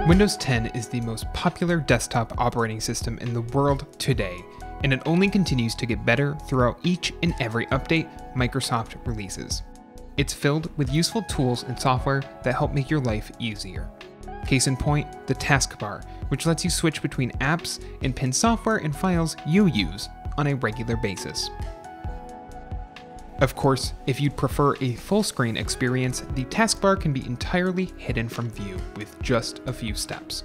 Windows 10 is the most popular desktop operating system in the world today, and it only continues to get better throughout each and every update Microsoft releases. It's filled with useful tools and software that help make your life easier. Case in point, the Taskbar, which lets you switch between apps and pin software and files you use on a regular basis. Of course, if you'd prefer a full-screen experience, the Taskbar can be entirely hidden from view with just a few steps.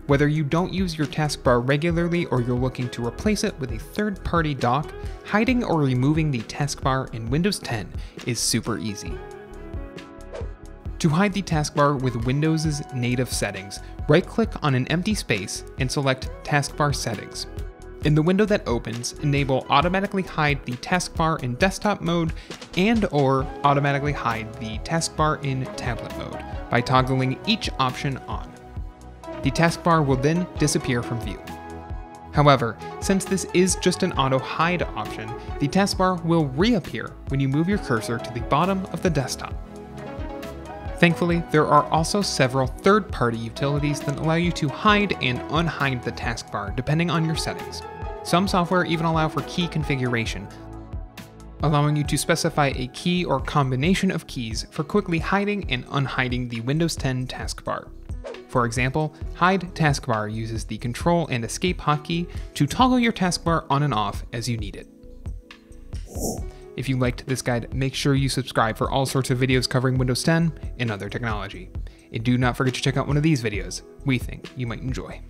Whether you don't use your Taskbar regularly or you're looking to replace it with a third-party dock, hiding or removing the Taskbar in Windows 10 is super easy. To hide the Taskbar with Windows' native settings, right-click on an empty space and select Taskbar Settings. In the window that opens, enable Automatically Hide the Taskbar in Desktop mode and/or Automatically Hide the Taskbar in Tablet mode by toggling each option on. The Taskbar will then disappear from view. However, since this is just an auto hide option, the Taskbar will reappear when you move your cursor to the bottom of the desktop. Thankfully, there are also several third-party utilities that allow you to hide and unhide the Taskbar depending on your settings. Some software even allow for key configuration, allowing you to specify a key or combination of keys for quickly hiding and unhiding the Windows 10 Taskbar. For example, Hide Taskbar uses the Control and Escape hotkey to toggle your Taskbar on and off as you need it. If you liked this guide, make sure you subscribe for all sorts of videos covering Windows 10 and other technology. And do not forget to check out one of these videos we think you might enjoy.